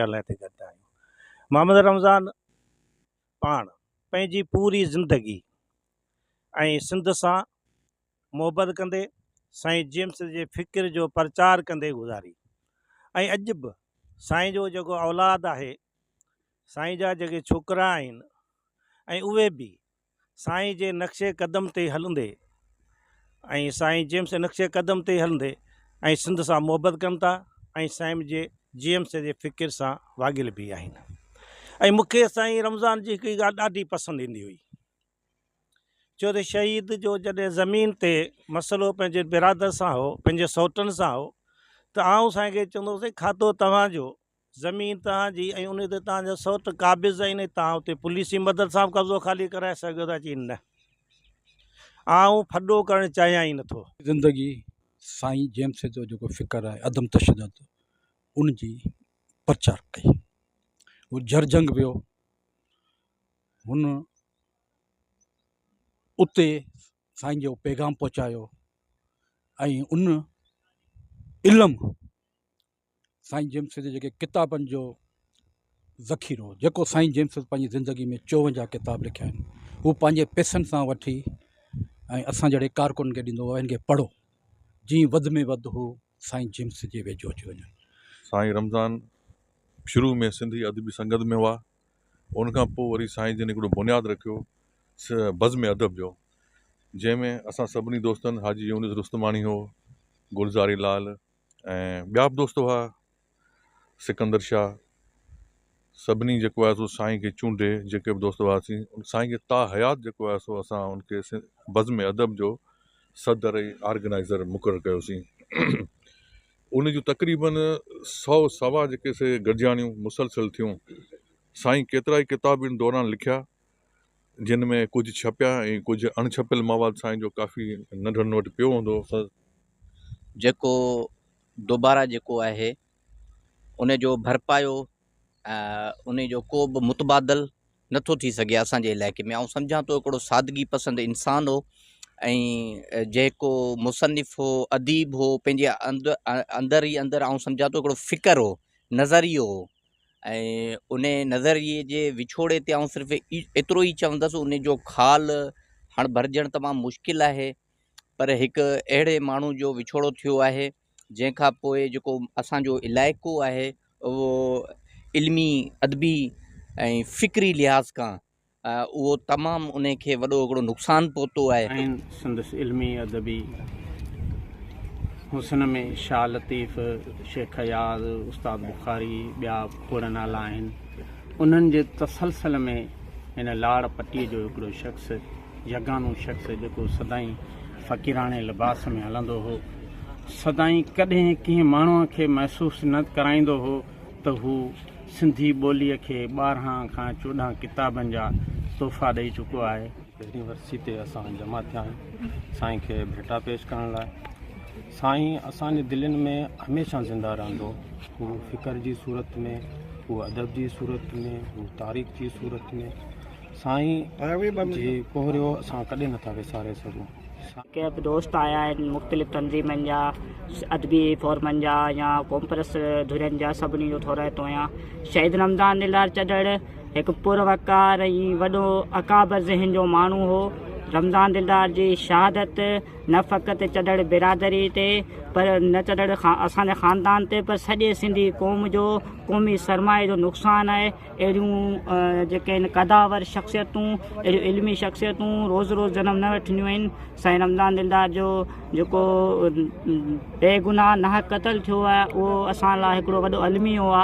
करण लाइ हिते गॾु आहियूं। मोहम्मद रमज़ान पाण पंहिंजी पूरी ज़िंदगी ऐं सिंध सां मुहबत कंदे साईं जेम्स जे फ़िक्र जो प्रचार कंदे गुज़ारी। ऐं अॼु बि साईं जो जेको औलाद आहे, साईं जा जेके छोकिरा आहिनि, ऐं उहे बि साईं जे नक्शे क़दम ते हलंदे ऐं साईं जेम्स नक्शे क़दम ते हलंदे ऐं सिंध सां मुहबत कनि था ऐं साईं जे जेम्स जे फ़िक्र सां वागिल बि आहिनि। ऐं मूंखे साईं रमज़ान जी हिकु ॻाल्हि ॾाढी पसंदि ईंदी हुई, छो त शहीद जो जॾहिं ज़मीन ते मसइलो पंहिंजे बिरादर सां हो, पंहिंजे सौटनि सां हो, त आउं साईं खे चवंदो हुउसि खातो तव्हांजो, ज़मीन तव्हांजी, ऐं उन ते तव्हांजा सौट क़ाबिज़ आहिनि, तव्हां उते पुलिस जी मदद सां कब्ज़ो ख़ाली कराए सघो था। चई न, आउं फॾो करणु चाहियां ई नथो। ज़िंदगी साईं जेम्स जो जेको फ़िक्र आहे अदम तशद्दुद, उन जी प्रचार कई। वो जरजंग वियो, हुन उते साईं जो पैगाम पहुचायो ऐं उन इल्मु साईं जेम्स जे जेके किताबनि जो ज़ख़ीरो, जेको साईं जेम्स पंहिंजी ज़िंदगी में 54 किताब लिखिया आहिनि, हू पंहिंजे पैसनि सां वठी ऐं असां जहिड़े कारकुन खे ॾींदो, हिन खे पढ़ो, जीअं वधि में वधि हू साईं जेम्स जे वेझो अची वञनि। साईं रमज़ान शुरू में सिंधी अदबी संगत में हुआ, उनखां पोइ वरी साईं जन हिकिड़ो बुनियादु रखियो बज़्म अदब जो, जंहिंमें असां सभिनी दोस्तनि हाजी यूनिस रुस्तमानी हो, गुलज़ारी लाल ऐं ॿिया बि दोस्त हुआ, सिकंदर शाह, सभिनी जेको आहे सो साईं खे चूंडे जेके बि दोस्त हुआसीं, साईं खे ता हयात जेको आहे सो असां उनखे बज़्म अदब जो सदर ऐं ऑर्गेनाइज़र मुक़ररु कयोसीं। उन जूं तक़रीबन 100 सवा जेके से गॾिजाणियूं मुसलसल थियूं। साईं केतिरा ई किताब इन दौरान लिखिया, जिन में कुझु छपिया ऐं कुझु अणछपियल मवाद साईं जो काफ़ी नंढनि वटि पियो हूंदो। जेको दोबारा जेको आहे उन जो भरपायो उन जो को बि मुतबादल नथो थी सघे असांजे इलाइक़े में। ऐं सम्झां थो हिकिड़ो सादगी पसंदि इंसान हो ऐं जेको मुसनिफ़ हो, अदीब हो, पंहिंजे अंदरि ई अंदरि ऐं सम्झां थो हिकिड़ो फ़िक्र हो, नज़रियो हो। ऐं उन नज़रिए जे विछोड़े ते ऐं सिर्फ़ु एतिरो ई चवंदुसि, उन जो ख़ाल हाणे भरिजणु तमामु मुश्किल आहे, पर हिकु अहिड़े माण्हू जो विछोड़ो थियो आहे जंहिंखां पोइ जेको असांजो इलाइक़ो आहे उहो इल्मी अदबी ऐं फ़िक्री लिहाज़ खां उहो तमामु उन खे वॾो हिकिड़ो नुक़सानु पहुतो आहे। संदसि इल्मी अदबी हुसन में शाह लतीफ़, शेख याद, उस्ताद बुखारी, ॿिया खोड़ नाला आहिनि। उन्हनि जे तसलसल में हिन लाड़ पटीअ जो हिकिड़ो शख़्स, यगानो शख़्स जेको सदाईं फ़क़ीराणे लिबास में हलंदो हो, सदाईं कॾहिं कंहिं माण्हूअ खे महसूसु न कराईंदो हो त हू सिंधी ॿोलीअ खे 12 खां 14 किताबनि जा तोहफ़ा ॾेई चुको आहे। पहिरीं वर्सी ते असां जमा थिया आहियूं साईं खे भेटा पेश करण लाइ। साईं असांजे दिलनि में हमेशह ज़िंदा रहंदो, हू फ़िक्र जी सूरत में, हू अदब जी सूरत में, हू तारीख़ जी सूरत में। साईं जी पोहरियो असां कॾहिं नथा विसारे सघूं। के बि दोस्त आया आहिनि मुख़्तलिफ़ तंज़ीमनि जा, अदबी फोरमनि जा या कॉम्प्रेस धुरनि जा, सभिनी जो थो रहतो आहियां। शहीद रमज़ान दिलार चढ़ड़ हिकु पुरवकार ऐं वॾो अकाबर ज़हन जो माण्हू हो। रमज़ान दिलदार जी शहादत न फ़क़ति चढ़ड़ बिरादरी ते, पर न चढ़ड़ असांजे ख़ानदान ते, पर सॼे सिंधी क़ौम जो क़ौमी सरमाए जो नुक़सानु आहे। अहिड़ियूं जेके आहिनि कदावर शख़्सियतूं, अहिड़ियूं इल्मी शख़्सियतूं रोज़ु रोज़ु जनम न वठंदियूं आहिनि। साईं रमज़ान दिलदार जो जेको बेगुनाह नाहक क़तल थियो आहे, उहो असां लाइ हिकिड़ो वॾो अलमियो आहे।